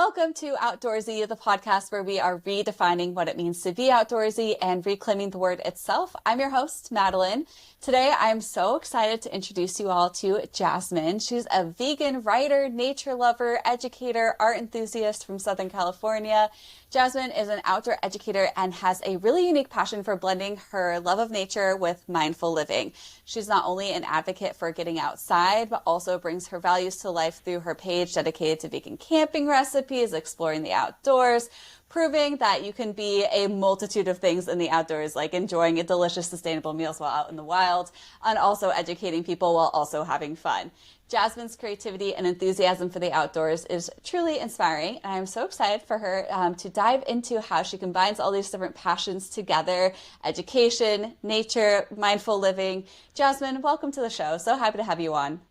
Welcome to Outdoorsy, the podcast where we are redefining what it means to be outdoorsy and reclaiming the word itself. I'm your host, Madeleine. Today, I'm so excited to introduce you all to Jasmine. She's a vegan writer, nature lover, educator, art enthusiast from Southern California. Jasmine is an outdoor educator and has a really unique passion for blending her love of nature with mindful living. She's not only an advocate for getting outside, but also brings her values to life through her page dedicated to vegan camping recipes, exploring the outdoors, proving that you can be a multitude of things in the outdoors, like enjoying a delicious, sustainable meals while out in the wild, and also educating people while also having fun. Jasmine's creativity and enthusiasm for the outdoors is truly inspiring, and I'm so excited for her to dive into how she combines all these different passions together: education, nature, mindful living. Jasmine, welcome to the show. So happy to have you on.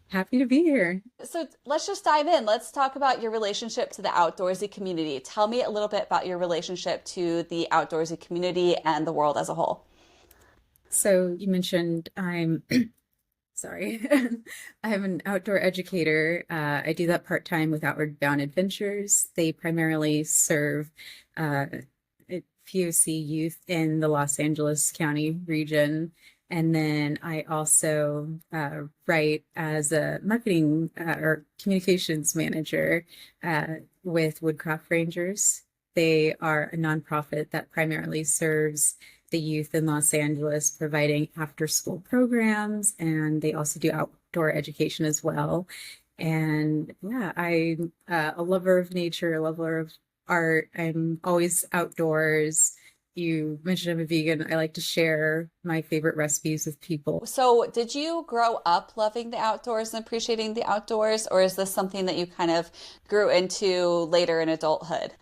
Happy to be here. So let's just dive in. Let's talk about your relationship to the outdoorsy community. Tell me a little bit about your relationship to the outdoorsy community and the world as a whole. So you mentioned I'm sorry. I'm an outdoor educator. I do that part-time with Outward Bound Adventures. They primarily serve uh, POC youth in the Los Angeles County region. And then I also write as a marketing or communications manager with Woodcraft Rangers. They are a nonprofit that primarily serves the youth in Los Angeles, providing after-school programs, and they also do outdoor education as well. And yeah, I'm a lover of nature, a lover of art. I'm always outdoors. You mentioned I'm a vegan. I like to share my favorite recipes with people. So, did you grow up loving the outdoors and appreciating the outdoors, or is this something that you kind of grew into later in adulthood?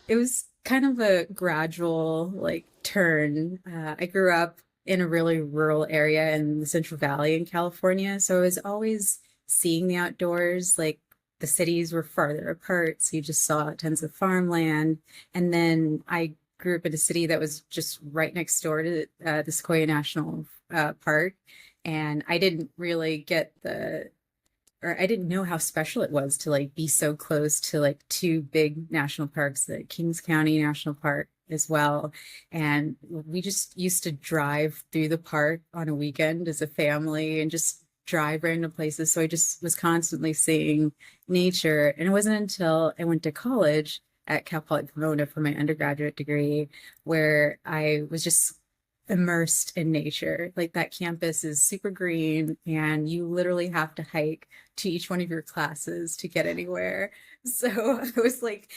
It was kind of a gradual like turn. I grew up in a really rural area in the Central Valley in California, so I was always seeing the outdoors. Like the cities were farther apart, so you just saw tons of farmland. And then I grew up in a city that was just right next door to the Sequoia National Park, and I didn't really get the or I didn't know how special it was to like be so close to like two big national parks, the Kings County National Park as well. And we just used to drive through the park on a weekend as a family and just drive random places. So I just was constantly seeing nature. And it wasn't until I went to college at Cal Poly Pomona for my undergraduate degree where I was just immersed in nature. Like that campus is super green and you literally have to hike to each one of your classes to get anywhere. So I was like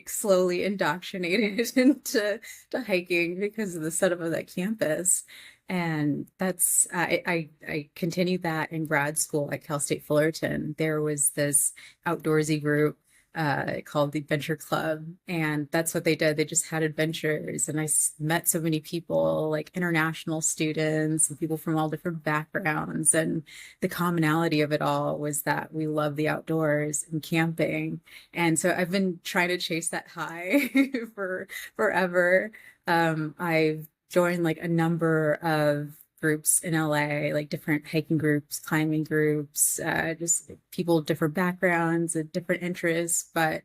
slowly indoctrinated into hiking because of the setup of that campus. And that's I continued that in grad school at Cal State Fullerton. There was this outdoorsy group called the Adventure Club, and that's what they did. They just had adventures, and met so many people, like international students and people from all different backgrounds. And the commonality of it all was that we love the outdoors and camping. And so I've been trying to chase that high for forever. I've joined like a number of groups in LA, like different hiking groups, climbing groups, just people of different backgrounds and different interests. But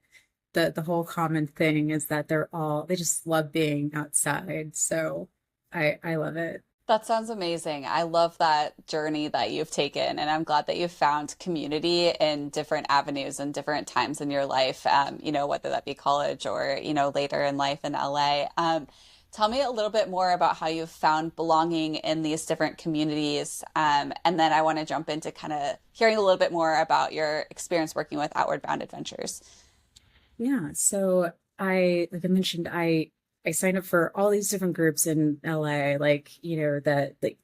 the whole common thing is that they just love being outside. So I love it. That sounds amazing. I love that journey that you've taken, and I'm glad that you've found community in different avenues and different times in your life, whether that be college or, later in life in LA. Tell me a little bit more about how you've found belonging in these different communities. And then I want to jump into kind of hearing a little bit more about your experience working with Outward Bound Adventures. Yeah. So like I mentioned, I signed up for all these different groups in LA, like, that like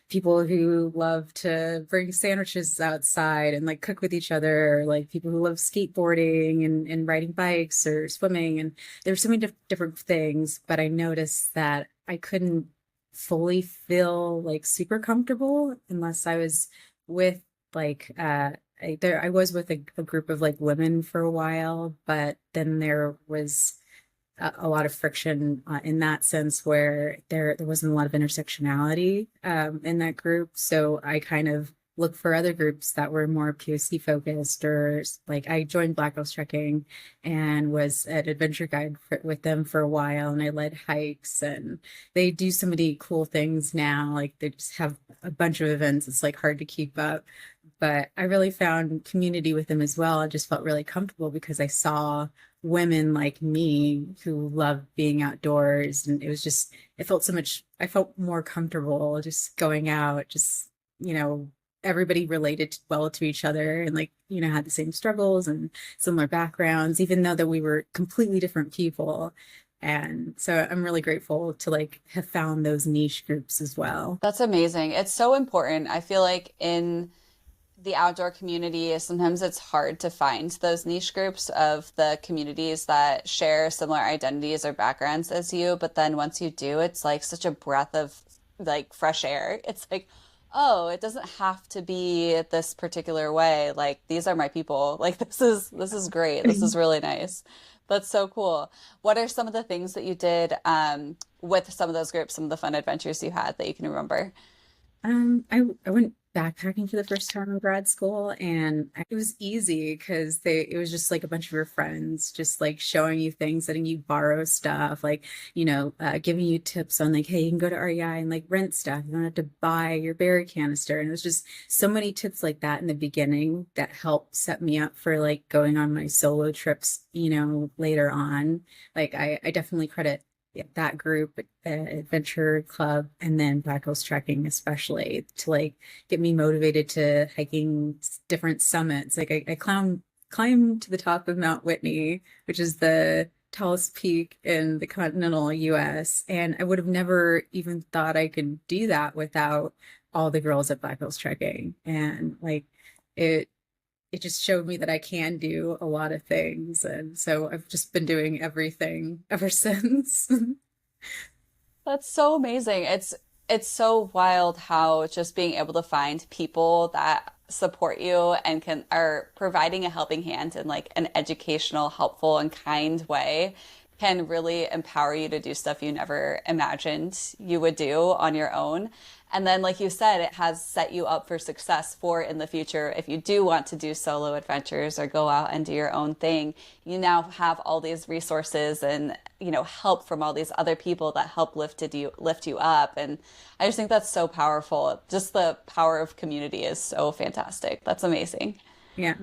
people who love to bring sandwiches outside and like cook with each other, or like people who love skateboarding and riding bikes or swimming. And there's so many different things, but I noticed that I couldn't fully feel like super comfortable unless I was with like I was with a group of like women for a while, but then there was a lot of friction in that sense where there wasn't a lot of intersectionality in that group. So I kind of look for other groups that were more POC focused, or like I joined Black Girls Trekking and was an adventure guide with them for a while, and I led hikes, and they do so many cool things now. Like they just have a bunch of events. It's like hard to keep up, but I really found community with them as well. I just felt really comfortable because I saw women like me who love being outdoors, and it was just, it felt so much, I felt more comfortable just going out, just, you know, everybody related well to each other, and like, you know, had the same struggles and similar backgrounds, even though that we were completely different people. And so I'm really grateful to like have found those niche groups as well. That's amazing. It's so important. I feel like in the outdoor community, sometimes it's hard to find those niche groups of the communities that share similar identities or backgrounds as you. But then once you do, it's like such a breath of like fresh air. It's like, oh, it doesn't have to be this particular way. Like these are my people. Like this is great. This is really nice. That's so cool. What are some of the things that you did with some of those groups, some of the fun adventures you had that you can remember? I went backpacking for the first time in grad school, and it was easy because it was just like a bunch of your friends just like showing you things, letting you borrow stuff, like, you know, giving you tips on like, hey, you can go to REI and like rent stuff. You don't have to buy your berry canister. And it was just so many tips like that in the beginning that helped set me up for like going on my solo trips, you know, later on. Like I definitely credit that group, adventure club, and then Black Girls Trekking especially to like get me motivated to hiking different summits. Like I climbed to the top of Mount Whitney, which is the tallest peak in the continental US, and I would have never even thought I could do that without all the girls at Black Girls Trekking. And like it it just showed me that I can do a lot of things. And so I've just been doing everything ever since. That's so amazing. It's so wild how just being able to find people that support you and can are providing a helping hand in like an educational, helpful, and kind way can really empower you to do stuff you never imagined you would do on your own. And then, like you said, it has set you up for success for in the future. If you do want to do solo adventures or go out and do your own thing, you now have all these resources and, you know, help from all these other people that help lift you up. And I just think that's so powerful. Just the power of community is so fantastic. That's amazing. Yeah.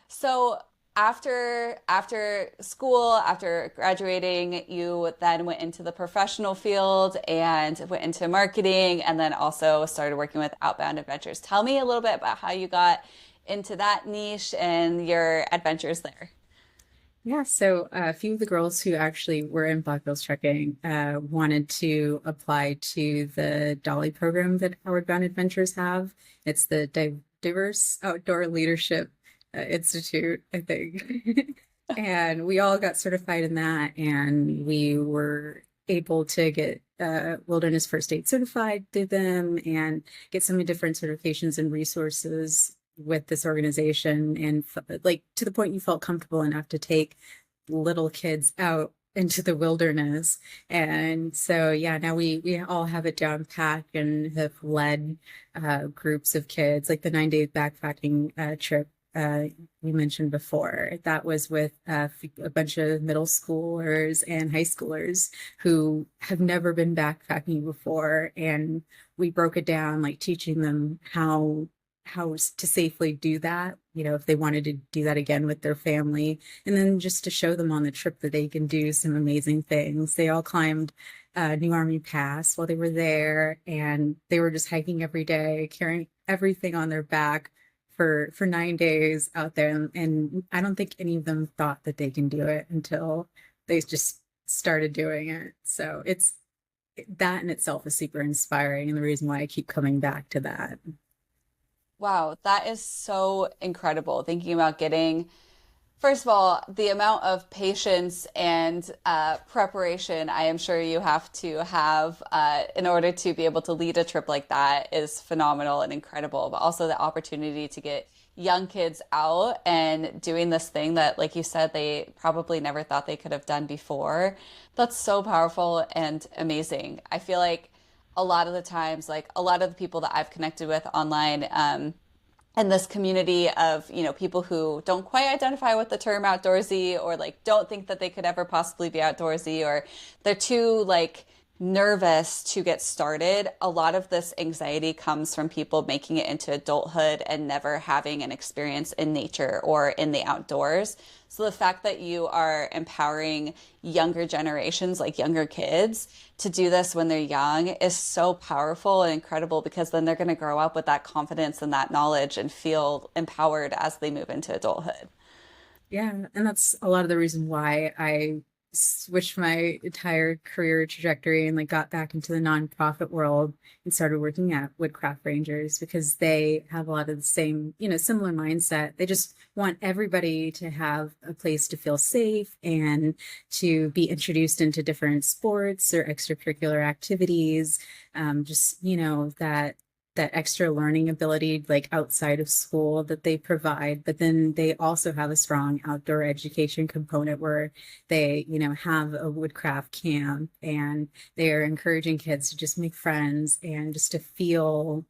So after school, after graduating, you then went into the professional field and went into marketing, and then also started working with Outbound Adventures. Tell me a little bit about how you got into that niche and your adventures there. Yeah, so a few of the girls who actually were in Black Girls Trekking wanted to apply to the Dolly program that Outward Bound Adventures have. It's the Diverse Outdoor Leadership Institute, I think. And we all got certified in that, and we were able to get Wilderness First Aid certified through them and get some different certifications and resources with this organization, and like to the point you felt comfortable enough to take little kids out into the wilderness. And so yeah, now we all have it down pat and have led groups of kids, like the 9 day backpacking trip we mentioned before. That was with a bunch of middle schoolers and high schoolers who have never been backpacking before, and we broke it down, like teaching them how to safely do that, you know, if they wanted to do that again with their family, and then just to show them on the trip that they can do some amazing things. They all climbed New Army Pass while they were there, and they were just hiking every day, carrying everything on their back for 9 days out there. And I don't think any of them thought that they can do it until they just started doing it. So it's that in itself is super inspiring, and the reason why I keep coming back to that. Wow, that is so incredible. Thinking about getting, first of all, the amount of patience and preparation I am sure you have to have in order to be able to lead a trip like that is phenomenal and incredible. But also the opportunity to get young kids out and doing this thing that, like you said, they probably never thought they could have done before. That's so powerful and amazing. I feel like a lot of the times, like a lot of the people that I've connected with online, and this community of, people who don't quite identify with the term outdoorsy, or like don't think that they could ever possibly be outdoorsy, or they're too like nervous to get started. A lot of this anxiety comes from people making it into adulthood and never having an experience in nature or in the outdoors. So the fact that you are empowering younger generations, like younger kids, to do this when they're young is so powerful and incredible, because then they're going to grow up with that confidence and that knowledge and feel empowered as they move into adulthood. Yeah, and that's a lot of the reason why I switched my entire career trajectory and like got back into the nonprofit world and started working at Woodcraft Rangers, because they have a lot of the same, similar mindset. They just want everybody to have a place to feel safe and to be introduced into different sports or extracurricular activities. Just, that extra learning ability like outside of school that they provide. But then they also have a strong outdoor education component where they, have a woodcraft camp, and they're encouraging kids to just make friends and just to feel,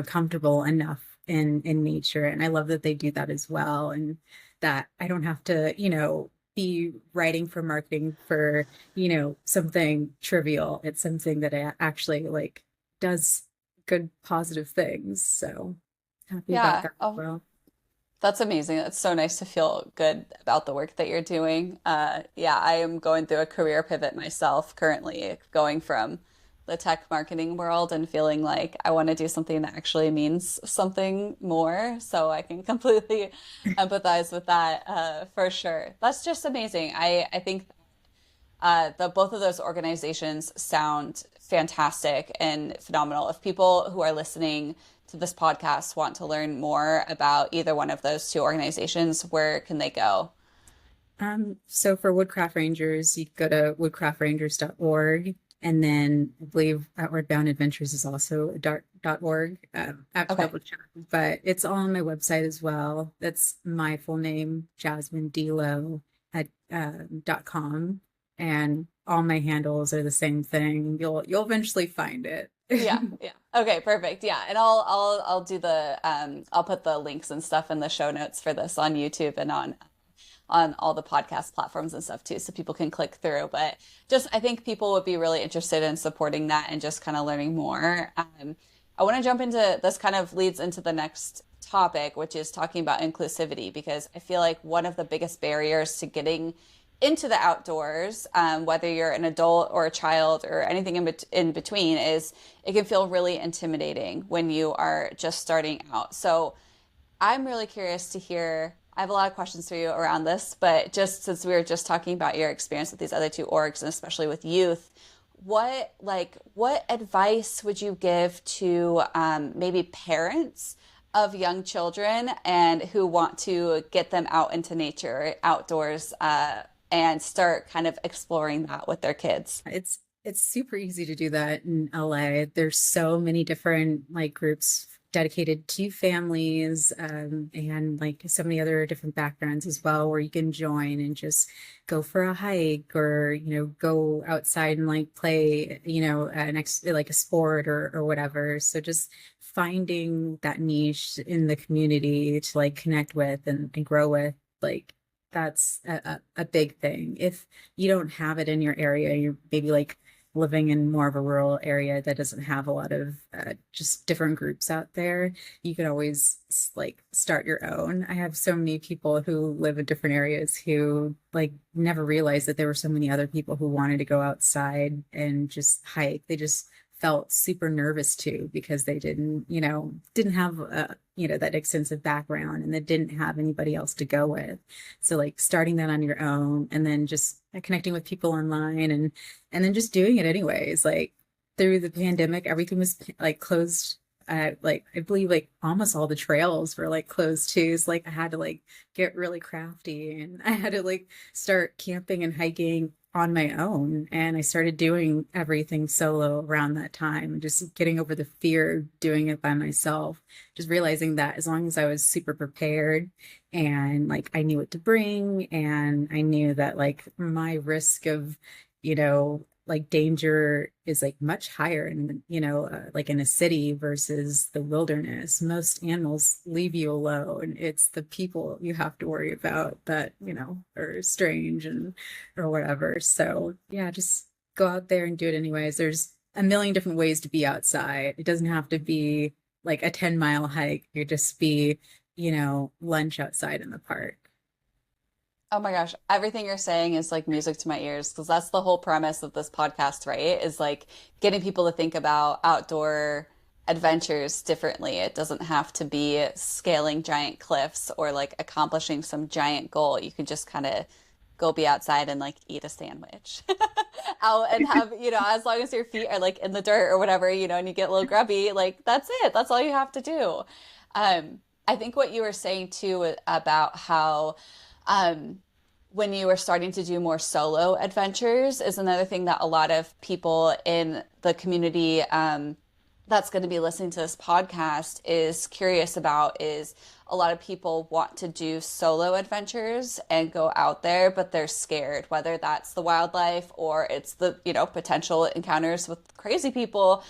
comfortable enough in nature. And I love that they do that as well. And that I don't have to, be writing for marketing for, something trivial. It's something that I actually like does good positive things. So happy about Yeah. that as Oh, well. that's amazing. It's so nice to feel good about the work that you're doing. Yeah, I am going through a career pivot myself currently, going from the tech marketing world and feeling like I want to do something that actually means something more. So I can completely empathize with that, for sure. That's just amazing. I think the both of those organizations sound fantastic and phenomenal. If people who are listening to this podcast want to learn more about either one of those two organizations, where can they go? So for Woodcraft Rangers, you go to woodcraftrangers.org. And then I believe Outward Bound Adventures is also .org. I have to Okay. double check, but it's all on my website as well. That's my full name, Jasmine Delo at .com. And all my handles are the same thing. You'll eventually find it. Yeah, yeah. Okay, perfect. Yeah. And I'll do the I'll put the links and stuff in the show notes for this on YouTube and on all the podcast platforms and stuff too, so people can click through. But just, I think people would be really interested in supporting that and just kind of learning more. I want to jump into this, kind of leads into the next topic, which is talking about inclusivity, because I feel like one of the biggest barriers to getting into the outdoors, whether you're an adult or a child or anything in between, is it can feel really intimidating when you are just starting out. So I'm really curious to hear. I have a lot of questions for you around this, but just since we were just talking about your experience with these other two orgs, and especially with youth, what advice would you give to maybe parents of young children and who want to get them out into nature, outdoors, and start kind of exploring that with their kids? It's super easy to do that in LA. There's so many different like groups dedicated to families, and like so many other different backgrounds as well, where you can join and just go for a hike, or go outside and like play like a sport or whatever. So just finding that niche in the community to like connect with and grow with, like that's a big thing. If you don't have it in your area, you're maybe like living in more of a rural area that doesn't have a lot of just different groups out there, you can always like start your own. I have so many people who live in different areas who like never realized that there were so many other people who wanted to go outside and just hike. They just felt super nervous too, because they didn't have that extensive background, and they didn't have anybody else to go with. So like starting that on your own, and then just connecting with people online, and then just doing it anyways. Like through the pandemic, everything was like closed. Like I believe like almost all the trails were like closed too. So like I had to like get really crafty, and I had to like start camping and hiking on my own. And I started doing everything solo around that time, just getting over the fear of doing it by myself, just realizing that as long as I was super prepared and like I knew what to bring, and I knew that like my risk of, like danger is like much higher in, like in a city versus the wilderness. Most animals leave you alone. It's the people you have to worry about that, are strange and or whatever. So yeah, just go out there and do it anyways. There's a million different ways to be outside. It doesn't have to be like a 10-mile hike. It could just be, lunch outside in the park. Oh my gosh, everything you're saying is like music to my ears because that's the whole premise of this podcast, right? Is like getting people to think about outdoor adventures differently. It doesn't have to be scaling giant cliffs or like accomplishing some giant goal. You can just kind of go be outside and like eat a sandwich out and have, as long as your feet are like in the dirt or whatever, and you get a little grubby, like that's it. That's all you have to do. I think what you were saying too about how when you were starting to do more solo adventures is another thing that a lot of people in the community that's going to be listening to this podcast is curious about is a lot of people want to do solo adventures and go out there, but they're scared, whether that's the wildlife or it's the, potential encounters with crazy people.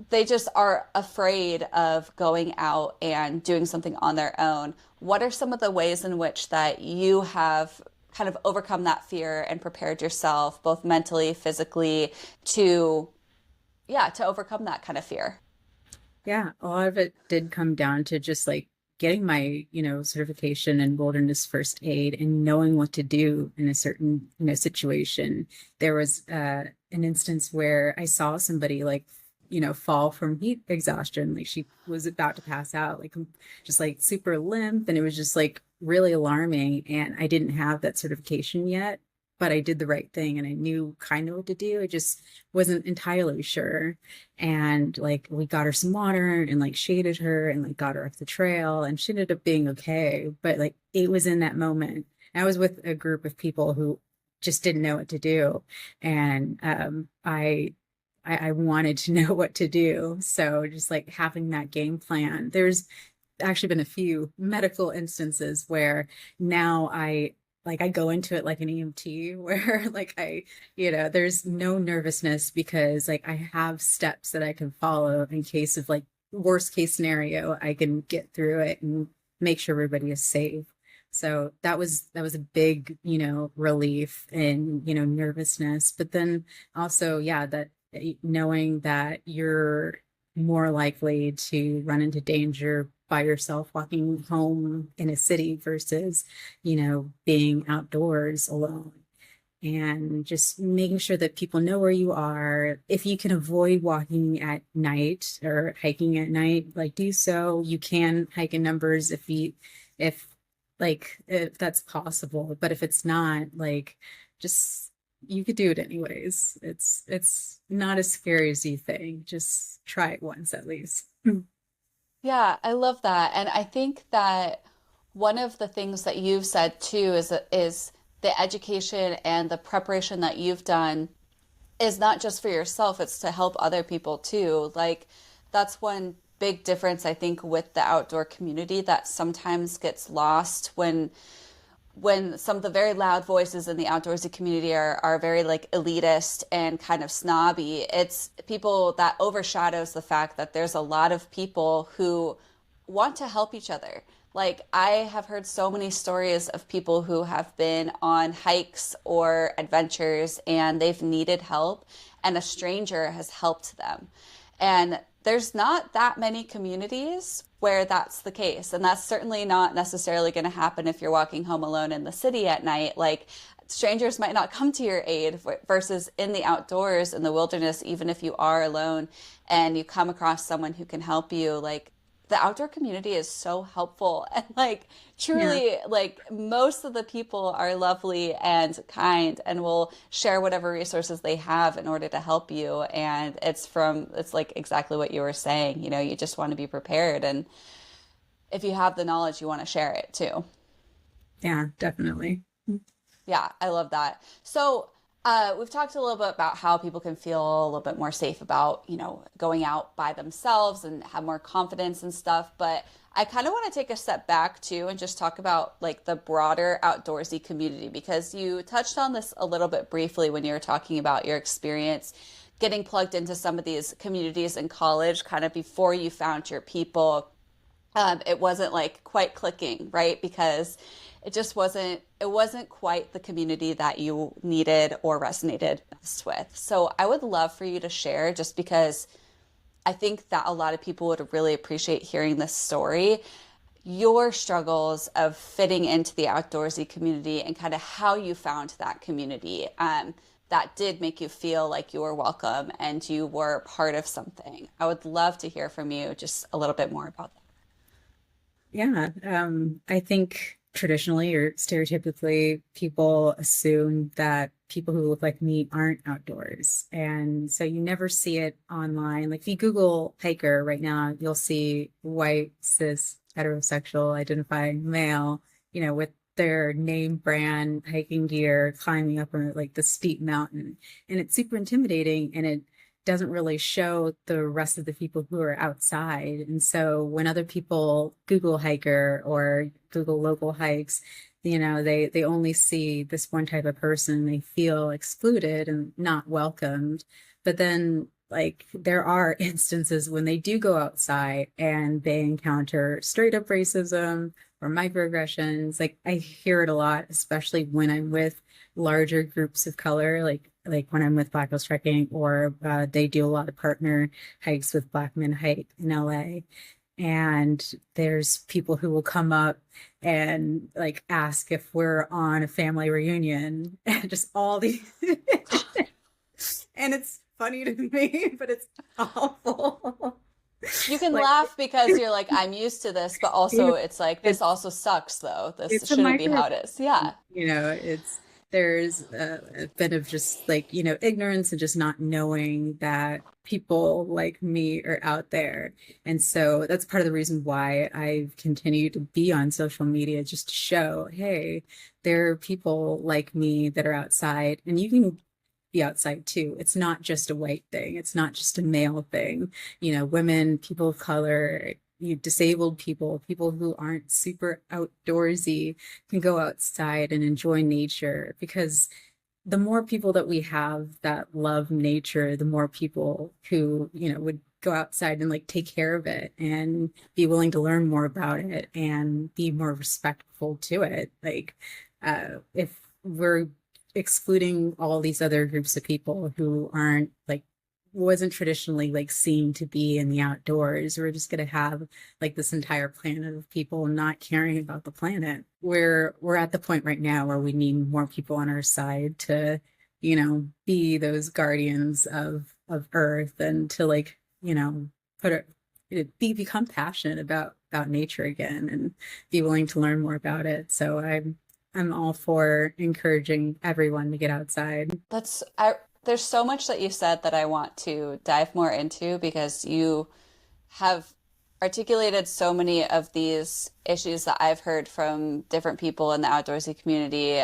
They just are afraid of going out and doing something on their own. What are some of the ways in which that you have kind of overcome that fear and prepared yourself both mentally, physically to, yeah, to overcome that kind of fear? Yeah, a lot of it did come down to just like getting my, certification in wilderness first aid and knowing what to do in a certain, situation. There was an instance where I saw somebody like, fall from heat exhaustion. Like she was about to pass out, like just like super limp. And it was just like really alarming. And I didn't have that certification yet, but I did the right thing and I knew kind of what to do. I just wasn't entirely sure. And like we got her some water and like shaded her and like got her off the trail and she ended up being okay. But like it was in that moment. I was with a group of people who just didn't know what to do. And I wanted to know what to do. So just like having that game plan. There's actually been a few medical instances where now I go into it like an EMT where like there's no nervousness because like I have steps that I can follow in case of like worst case scenario, I can get through it and make sure everybody is safe. So that was a big, relief and, nervousness. But then also, yeah, that knowing that you're more likely to run into danger by yourself walking home in a city versus, being outdoors alone. And just making sure that people know where you are. If you can avoid walking at night or hiking at night, like do so. You can hike in numbers if if that's possible. But if it's not, like just you could do it anyways. It's not as scary as you think. Just try it once at least. Yeah, I love that. And I think that one of the things that you've said too is the education and the preparation that you've done is not just for yourself, it's to help other people too. Like that's one big difference I think with the outdoor community that sometimes gets lost when some of the very loud voices in the outdoorsy community are very like elitist and kind of snobby. It's people that overshadows the fact that there's a lot of people who want to help each other. Like I have heard so many stories of people who have been on hikes or adventures and they've needed help and a stranger has helped them. And there's not that many communities where that's the case. And that's certainly not necessarily going to happen if you're walking home alone in the city at night. Like strangers might not come to your aid versus in the outdoors, in the wilderness, even if you are alone and you come across someone who can help you, like the outdoor community is so helpful and like truly like most of the people are lovely and kind and will share whatever resources they have in order to help you. And it's like exactly what you were saying, you just want to be prepared. And if you have the knowledge, you want to share it too. Yeah, definitely. Yeah, I love that. So We've talked a little bit about how people can feel a little bit more safe about, going out by themselves and have more confidence and stuff. But I kind of want to take a step back too and just talk about like the broader outdoorsy community, because you touched on this a little bit briefly when you were talking about your experience getting plugged into some of these communities in college, kind of before you found your people. It wasn't like quite clicking, right? Because it wasn't quite the community that you needed or resonated best with. So I would love for you to share, just because I think that a lot of people would really appreciate hearing this story, your struggles of fitting into the outdoorsy community and kind of how you found that community that did make you feel like you were welcome and you were part of something. I would love to hear from you just a little bit more about that. Yeah, I think traditionally or stereotypically, people assume that people who look like me aren't outdoors. And so you never see it online. Like if you Google hiker right now, you'll see white, cis, heterosexual, identifying male, with their name brand hiking gear climbing up like the steep mountain. And it's super intimidating, and it doesn't really show the rest of the people who are outside. And so when other people Google hiker or Google local hikes, they only see this one type of person. They feel excluded and not welcomed. But then like there are instances when they do go outside and they encounter straight up racism or microaggressions. Like I hear it a lot, especially when I'm with larger groups of color, like when I'm with Black Girls Trekking, or they do a lot of partner hikes with Black Men Hike in LA. And there's people who will come up and like ask if we're on a family reunion and just all these and it's funny to me, but it's awful. You can Like, laugh because you're like, I'm used to this, but also it's like, this it's also sucks though. This it's a shouldn't be micro, how it is. Yeah. it's there's a bit of just like, ignorance and just not knowing that people like me are out there. And so that's part of the reason why I've continued to be on social media, just to show, hey, there are people like me that are outside, and you can be outside too. It's not just a white thing. It's not just a male thing. Women, people of color, disabled people, people who aren't super outdoorsy can go outside and enjoy nature, because the more people that we have that love nature, the more people who, would go outside and like take care of it and be willing to learn more about it and be more respectful to it. Like, if we're excluding all these other groups of people who aren't like wasn't traditionally like seen to be in the outdoors, we're just going to have like this entire planet of people not caring about the planet. We're at the point right now where we need more people on our side to, be those guardians of Earth, and to like, put it become passionate about nature again and be willing to learn more about it. So I'm all for encouraging everyone to get outside. There's so much that you said that I want to dive more into, because you have articulated so many of these issues that I've heard from different people in the outdoorsy community,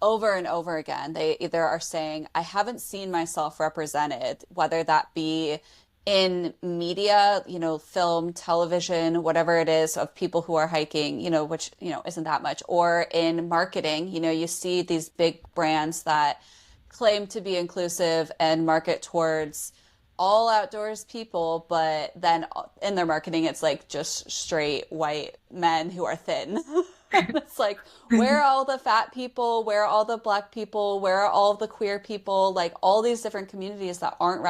over and over again. They either are saying, I haven't seen myself represented, whether that be in media, film, television, whatever it is, of people who are hiking, which, isn't that much, or in marketing. You see these big brands that claim to be inclusive and market towards all outdoors people, but then in their marketing, it's like just straight white men who are thin. It's like, where are all the fat people? Where are all the Black people? Where are all the queer people? Like all these different communities that aren't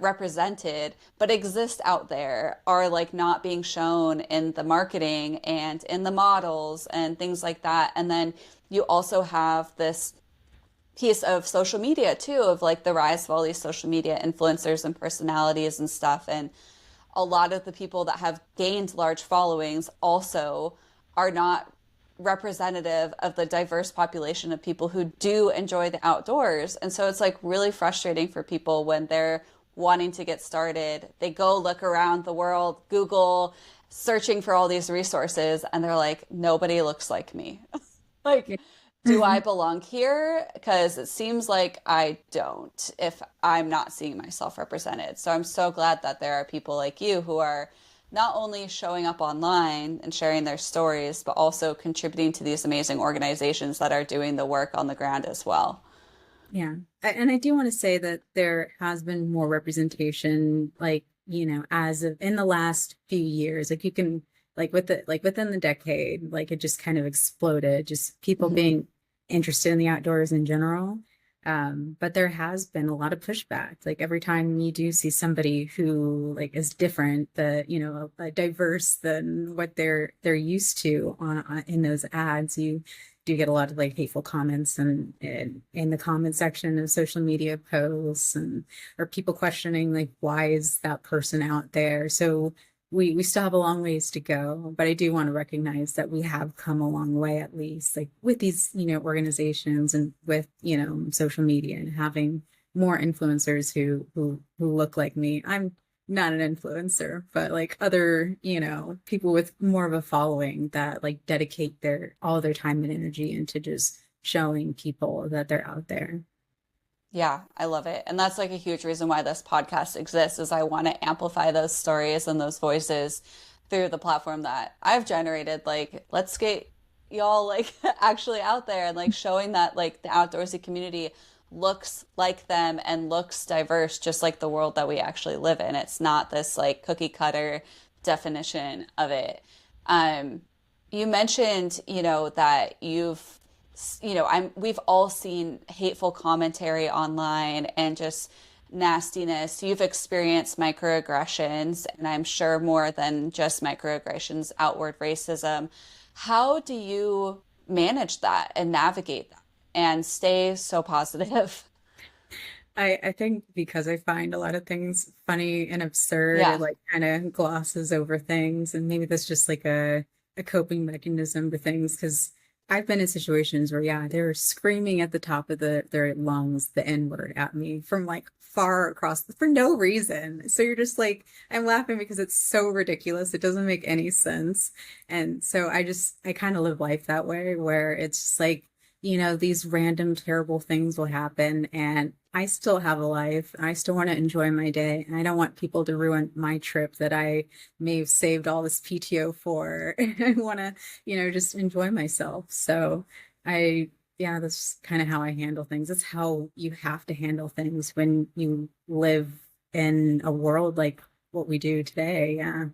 represented, but exist out there, are like not being shown in the marketing and in the models and things like that. And then you also have this piece of social media too, of like the rise of all these social media influencers and personalities and stuff. And a lot of the people that have gained large followings also are not representative of the diverse population of people who do enjoy the outdoors. And so it's like really frustrating for people when they're wanting to get started. They go look around the world, Google, searching for all these resources, and they're like, nobody looks like me. Like, do I belong here? Because it seems like I don't if I'm not seeing myself represented. So I'm so glad that there are people like you who are not only showing up online and sharing their stories, but also contributing to these amazing organizations that are doing the work on the ground as well. Yeah. And I do want to say that there has been more representation, like, as of in the last few years, like you can, like within the decade, like it just kind of exploded, just people Mhm. being interested in the outdoors in general. But there has been a lot of pushback. Like every time you do see somebody who like is different, diverse than what they're used to on in those ads, you do get a lot of like hateful comments and in the comment section of social media posts and or people questioning like why is that person out there. So we still have a long ways to go, but I do want to recognize that we have come a long way, at least like with these organizations and with social media and having more influencers who look like me. I'm not an influencer, but like other, people with more of a following that like dedicate their all their time and energy into just showing people that they're out there. Yeah, I love it. And that's like a huge reason why this podcast exists is I want to amplify those stories and those voices through the platform that I've generated. Like, let's get y'all like actually out there and like showing that like the outdoorsy community looks like them and looks diverse, just like the world that we actually live in. It's not this like cookie cutter definition of it. Um, you mentioned, that we've all seen hateful commentary online and just nastiness. You've experienced microaggressions, and I'm sure more than just microaggressions, outward racism. How do you manage that and navigate that and stay so positive? I think because I find a lot of things funny and absurd, it Yeah. like kind of glosses over things, and maybe that's just like a coping mechanism for things. Because I've been in situations where, yeah, they're screaming at the top of their lungs the N word at me from like far across for no reason. So you're just like, I'm laughing because it's so ridiculous. It doesn't make any sense. And so I kind of live life that way, where it's just like, these random terrible things will happen and I still have a life and I still want to enjoy my day. And I don't want people to ruin my trip that I may have saved all this PTO for. I want to, just enjoy myself. So yeah, that's kind of how I handle things. That's how you have to handle things when you live in a world like what we do today. Yeah.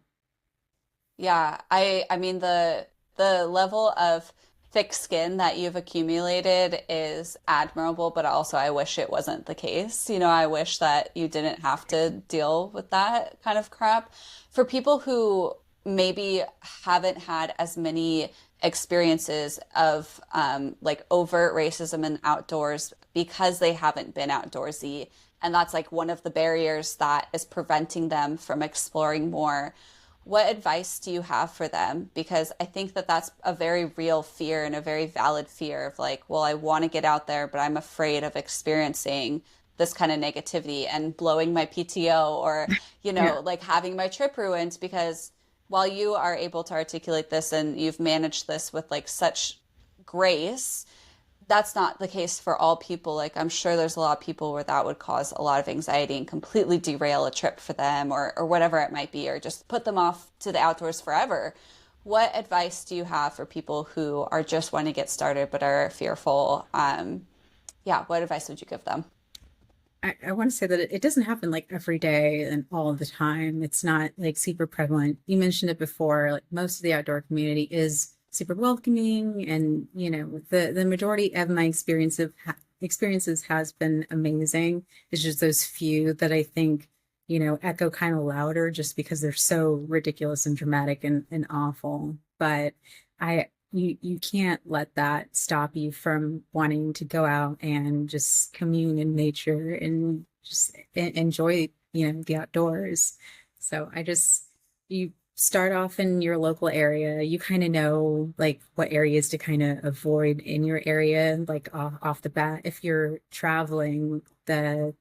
Yeah, I mean the level of thick skin that you've accumulated is admirable, but also I wish it wasn't the case. I wish that you didn't have to deal with that kind of crap. For people who maybe haven't had as many experiences of like overt racism in outdoors because they haven't been outdoorsy, and that's like one of the barriers that is preventing them from exploring more. What advice do you have for them? Because I think that that's a very real fear and a very valid fear of like, well, I want to get out there, but I'm afraid of experiencing this kind of negativity and blowing my PTO or, Yeah. like having my trip ruined because while you are able to articulate this and you've managed this with like such grace, that's not the case for all people. Like I'm sure there's a lot of people where that would cause a lot of anxiety and completely derail a trip for them or whatever it might be, or just put them off to the outdoors forever. What advice do you have for people who are just wanting to get started but are fearful? Yeah, what advice would you give them? I want to say that it doesn't happen like every day and all of the time. It's not like super prevalent. You mentioned it before, like most of the outdoor community is super welcoming and the majority of my experiences has been amazing. It's just those few that I think, echo kind of louder just because they're so ridiculous and dramatic and awful. But you can't let that stop you from wanting to go out and just commune in nature and just enjoy, the outdoors. So you start off in your local area. You kind of know like what areas to kind of avoid in your area, like off the bat. If you're traveling, the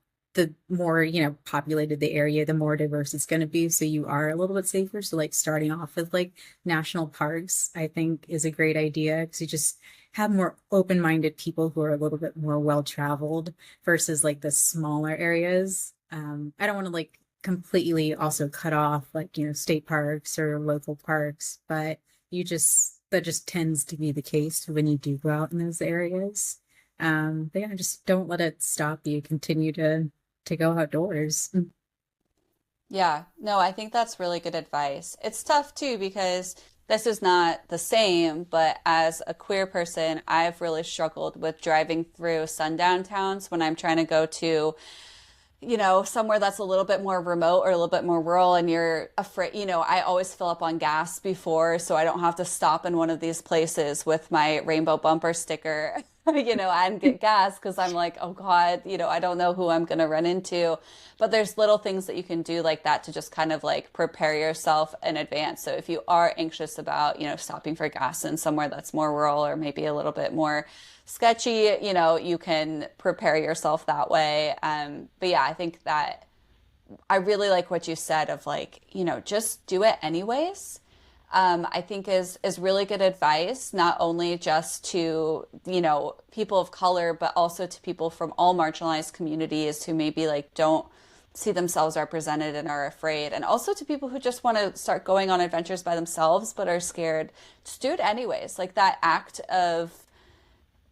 more populated the area, the more diverse it's going to be, so you are a little bit safer. So like starting off with like national parks, I think is a great idea because have more open-minded people who are a little bit more well-traveled versus like the smaller areas. I don't want to like completely also cut off like, state parks or local parks, but that just tends to be the case when you do go out in those areas. But yeah, just don't let it stop you. Continue to go outdoors. Yeah, no, I think that's really good advice. It's tough too because this is not the same, but as a queer person, I've really struggled with driving through sundown towns when I'm trying to go to somewhere that's a little bit more remote or a little bit more rural and you're afraid, I always fill up on gas before so I don't have to stop in one of these places with my rainbow bumper sticker, and get gas because I'm like, oh God, I don't know who I'm going to run into. But there's little things that you can do like that to just kind of like prepare yourself in advance. So if you are anxious about, stopping for gas in somewhere that's more rural or maybe a little bit more sketchy, you can prepare yourself that way. But yeah, I think that I really like what you said of like, just do it anyways. I think is really good advice, not only just to, people of color, but also to people from all marginalized communities who maybe like don't see themselves represented and are afraid. And also to people who just want to start going on adventures by themselves, but are scared. Just do it anyways. Like that act of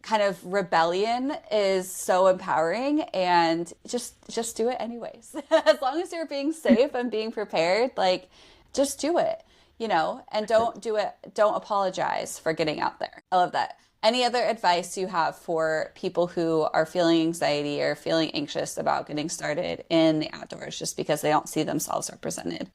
kind of rebellion is so empowering and just do it anyways. As long as you're being safe and being prepared, like just do it, and don't apologize for getting out there. I love that. Any other advice you have for people who are feeling anxiety or feeling anxious about getting started in the outdoors just because they don't see themselves represented?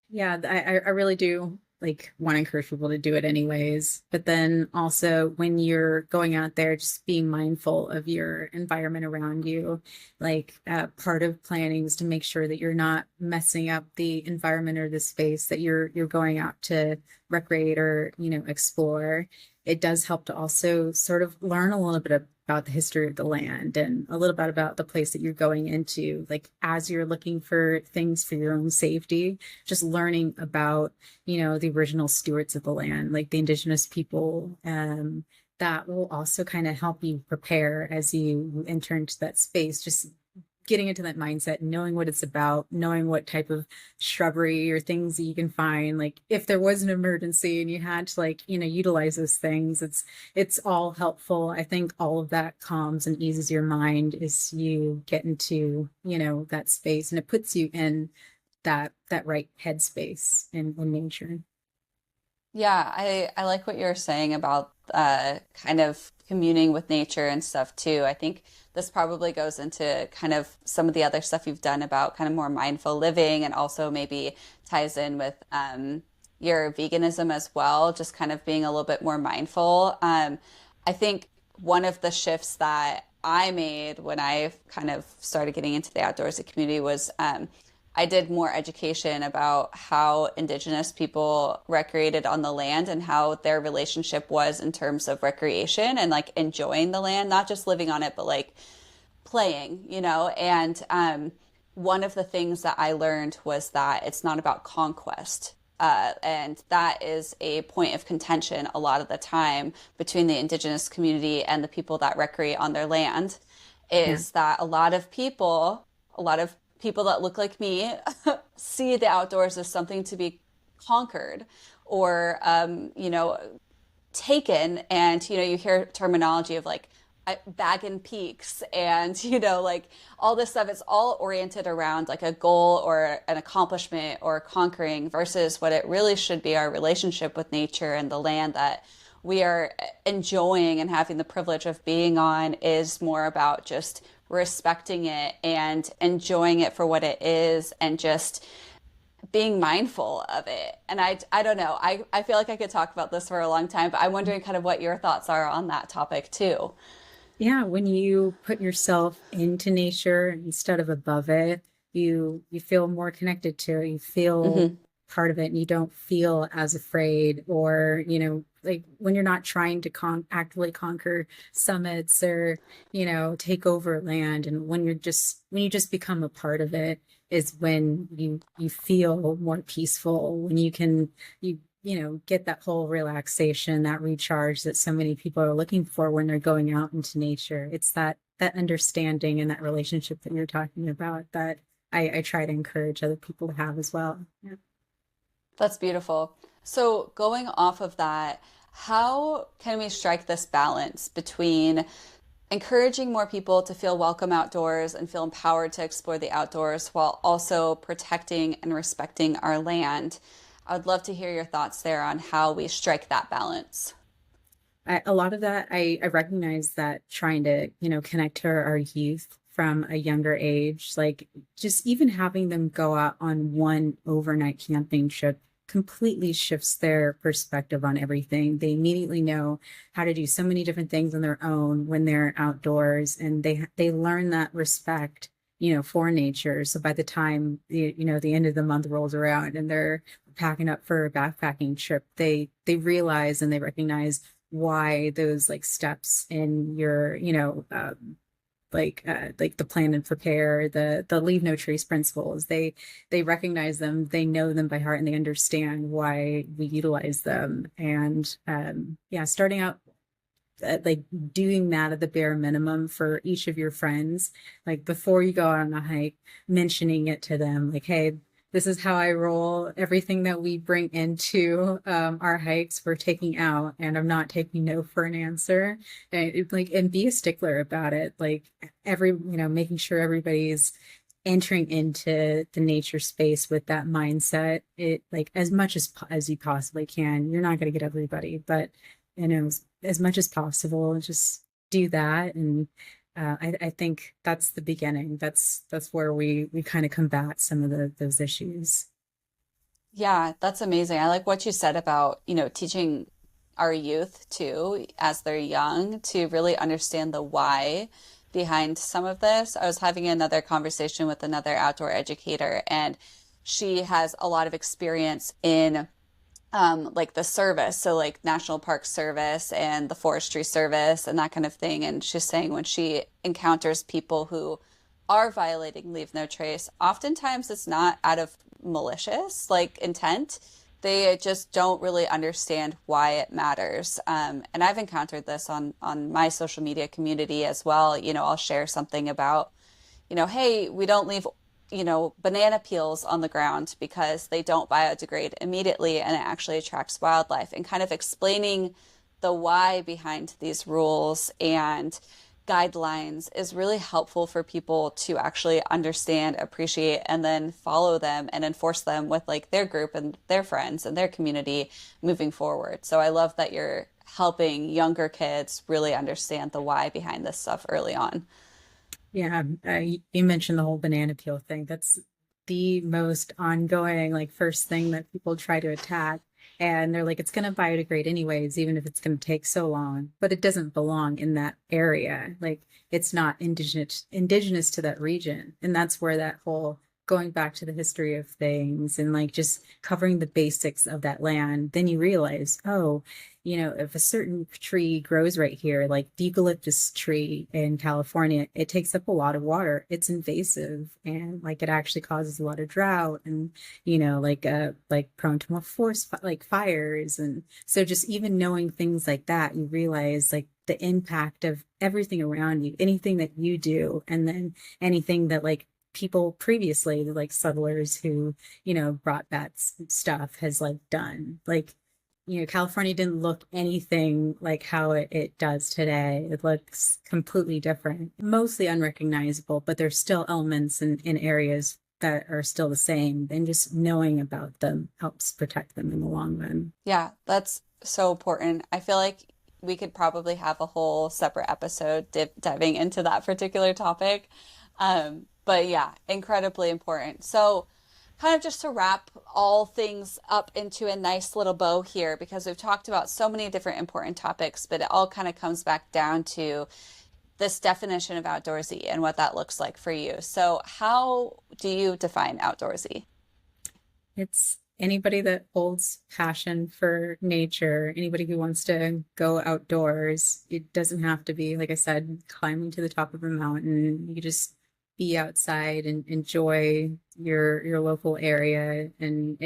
Yeah, I really do like want to encourage people to do it anyways. But then also when you're going out there, just being mindful of your environment around you. Like part of planning is to make sure that you're not messing up the environment or the space that you're going out to recreate or, explore. It does help to also sort of learn a little bit about the history of the land and a little bit about the place that you're going into, like as you're looking for things for your own safety, just learning about, the original stewards of the land, like the indigenous people. That will also kind of help you prepare as you enter into that space, just getting into that mindset, knowing what it's about, knowing what type of shrubbery or things that you can find. Like if there was an emergency and you had to like, utilize those things, it's all helpful. I think all of that calms and eases your mind as you get into, that space, and it puts you in that right headspace in nature. Yeah, I like what you're saying about kind of communing with nature and stuff too. I think this probably goes into kind of some of the other stuff you've done about kind of more mindful living and also maybe ties in with your veganism as well, just kind of being a little bit more mindful. I think one of the shifts that I made when I kind of started getting into the outdoorsy community was I did more education about how Indigenous people recreated on the land and how their relationship was in terms of recreation and like enjoying the land, not just living on it, but like playing, And one of the things that I learned was that it's not about conquest. And that is a point of contention a lot of the time between the Indigenous community and the people that recreate on their land, Yeah. is that a lot of people that look like me see the outdoors as something to be conquered or, taken. And, you hear terminology of like bagging peaks and, like all this stuff. It's all oriented around like a goal or an accomplishment or conquering versus what it really should be our relationship with nature and the land that we are enjoying and having the privilege of being on is more about just respecting it and enjoying it for what it is and just being mindful of it. And I don't know. I feel like I could talk about this for a long time, but I'm wondering kind of what your thoughts are on that topic too. Yeah, when you put yourself into nature instead of above it, you feel more connected to it. You feel Hmm. part of it, and you don't feel as afraid, or like when you're not trying to actively conquer summits or take over land, and when you just become a part of it is when you feel more peaceful. When you get that whole relaxation, that recharge that so many people are looking for when they're going out into nature. It's that understanding and that relationship that you're talking about that I try to encourage other people to have as well. Yeah. That's beautiful. So, going off of that, how can we strike this balance between encouraging more people to feel welcome outdoors and feel empowered to explore the outdoors while also protecting and respecting our land? I would love to hear your thoughts there on how we strike that balance. A lot of that, I recognize that trying to, connect to our youth from a younger age, like just even having them go out on one overnight camping trip completely shifts their perspective on everything. They immediately know how to do so many different things on their own when they're outdoors, and they learn that respect, for nature. So by the time the end of the month rolls around and they're packing up for a backpacking trip, they realize and they recognize why those like steps in your like the plan and prepare, the leave no trace principles, they recognize them, they know them by heart, and they understand why we utilize them. And yeah, starting out like doing that at the bare minimum for each of your friends, like before you go out on a hike, mentioning it to them, like, hey, this is how I roll. Everything that we bring into our hikes, we're taking out, and I'm not taking no for an answer. And be a stickler about it. Like making sure everybody's entering into the nature space with that mindset. It like as much as you possibly can. You're not going to get everybody, but as much as possible, just do that. And I think that's the beginning. That's where we kind of combat some of those issues. Yeah, that's amazing. I like what you said about, teaching our youth too, as they're young, to really understand the why behind some of this. I was having another conversation with another outdoor educator, and she has a lot of experience in like the service, so like National Park Service and the Forestry Service and that kind of thing. And she's saying when she encounters people who are violating leave no trace, oftentimes it's not out of malicious like intent. They just don't really understand why it matters. And I've encountered this on my social media community as well. I'll share something about, hey, we don't leave banana peels on the ground because they don't biodegrade immediately and it actually attracts wildlife, and kind of explaining the why behind these rules and guidelines is really helpful for people to actually understand, appreciate, and then follow them and enforce them with like their group and their friends and their community moving forward. So I love that you're helping younger kids really understand the why behind this stuff early on. Yeah, you mentioned the whole banana peel thing. That's the most ongoing, like, first thing that people try to attack. And they're like, it's going to biodegrade anyways, even if it's going to take so long. But it doesn't belong in that area. Like, it's not indigenous to that region. And that's where that whole going back to the history of things and like just covering the basics of that land, then you realize, oh, if a certain tree grows right here, like the eucalyptus tree in California, it takes up a lot of water. It's invasive and like it actually causes a lot of drought and, like prone to more forest like fires. And so just even knowing things like that, you realize like the impact of everything around you, anything that you do, and then anything that like people previously, like settlers who, brought that stuff has like done. Like, California didn't look anything like how it does today. It looks completely different, mostly unrecognizable, but there's still elements in areas that are still the same. And just knowing about them helps protect them in the long run. Yeah, that's so important. I feel like we could probably have a whole separate episode diving into that particular topic. But yeah, incredibly important. So, kind of just to wrap all things up into a nice little bow here, because we've talked about so many different important topics, but it all kind of comes back down to this definition of outdoorsy and what that looks like for you. So, how do you define outdoorsy? It's anybody that holds passion for nature, anybody who wants to go outdoors. It doesn't have to be, like I said, climbing to the top of a mountain. You just be outside and enjoy your local area and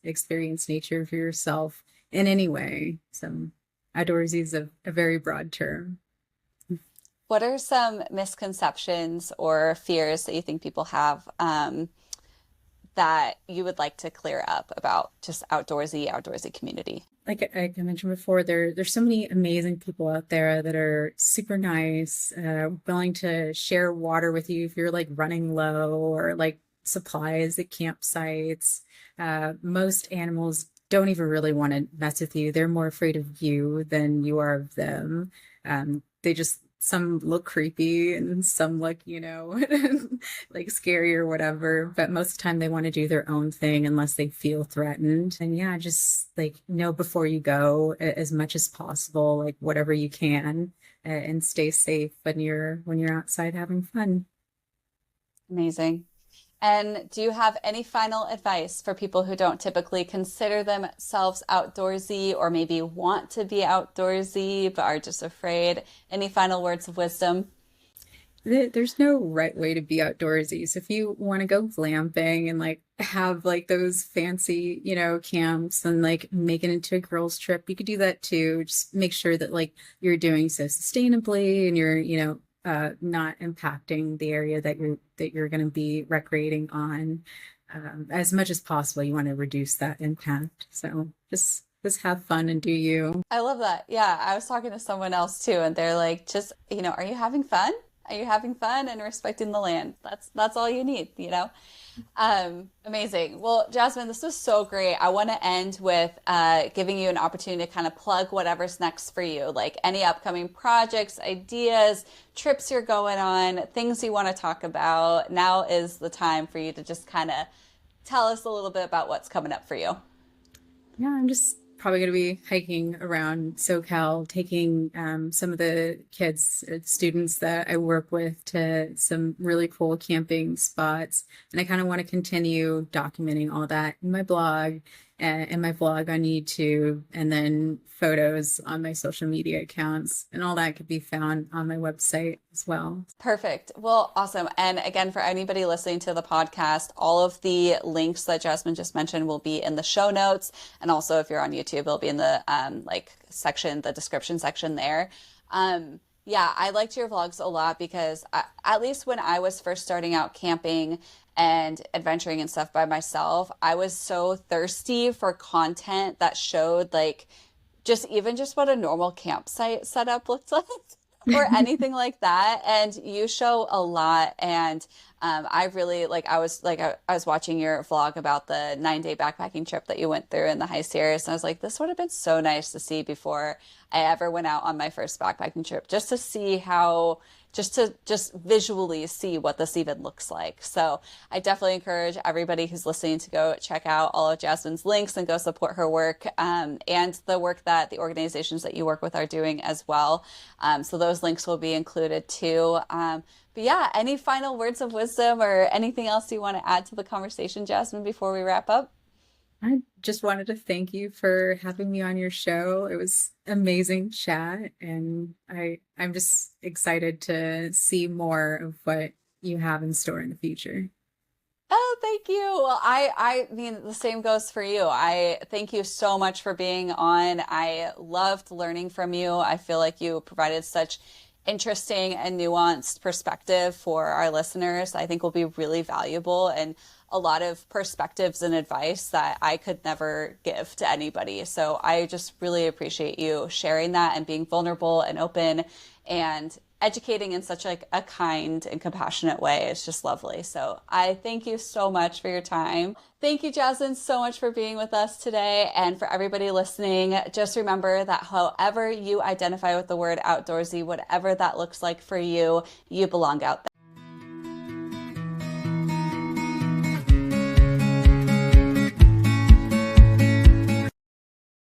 experience nature for yourself in any way. So outdoorsy is a very broad term. What are some misconceptions or fears that you think people have that you would like to clear up about just outdoorsy community? Like I mentioned before, there's so many amazing people out there that are super nice, willing to share water with you if you're like running low, or like supplies at campsites. Most animals don't even really want to mess with you. They're more afraid of you than you are of them. They just, some look creepy and some look, like scary or whatever. But most of the time they want to do their own thing unless they feel threatened. And yeah, just like know before you go as much as possible, like whatever you can, and stay safe when you're outside having fun. Amazing. And do you have any final advice for people who don't typically consider themselves outdoorsy or maybe want to be outdoorsy but are just afraid? Any final words of wisdom? There's no right way to be outdoorsy. So if you want to go glamping and like have like those fancy, camps and like make it into a girls trip, you could do that too. Just make sure that like you're doing so sustainably and you're, not impacting the area that you're going to be recreating on. As much as possible, you want to reduce that impact. So just have fun and do you. I love that. Yeah, I was talking to someone else too, and they're like, just, are you having fun? Are you having fun and respecting the land? That's all you need. Amazing. Well, Jasmine, this was so great. I want to end with giving you an opportunity to kind of plug whatever's next for you, like any upcoming projects, ideas, trips you're going on, things you want to talk about. Now is the time for you to just kind of tell us a little bit about what's coming up for you. Yeah, I'm just probably going to be hiking around SoCal, taking some of the kids, students that I work with to some really cool camping spots. And I kind of want to continue documenting all that in my blog and my vlog on YouTube, and then photos on my social media accounts. And all that could be found on my website as well. Perfect. Well, awesome. And again, for anybody listening to the podcast, all of the links that Jasmine just mentioned will be in the show notes. And also if you're on YouTube, it'll be in the the description section there. Yeah, I liked your vlogs a lot because at least when I was first starting out camping and adventuring and stuff by myself, I was so thirsty for content that showed like just what a normal campsite setup looked like or anything like that. And you show a lot. And I really I was watching your vlog about the 9-day backpacking trip that you went through in the high Sierras. And I was like, this would have been so nice to see before I ever went out on my first backpacking trip, just to see just visually see what this even looks like. So I definitely encourage everybody who's listening to go check out all of Jasmine's links and go support her work, and the work that the organizations that you work with are doing as well. So those links will be included too. But yeah, any final words of wisdom or anything else you want to add to the conversation, Jasmine, before we wrap up? I just wanted to thank you for having me on your show. It was amazing chat, and I'm just excited to see more of what you have in store in the future. Oh, thank you. Well, I mean, the same goes for you. I thank you so much for being on. I loved learning from you. I feel like you provided such interesting and nuanced perspective for our listeners. I think will be really valuable, and a lot of perspectives and advice that I could never give to anybody. So I just really appreciate you sharing that and being vulnerable and open and educating in such like a kind and compassionate way. It's just lovely. So I thank you so much for your time. Thank you, Jasmine, so much for being with us today. And for everybody listening, just remember that however you identify with the word outdoorsy, whatever that looks like for you, you belong out there.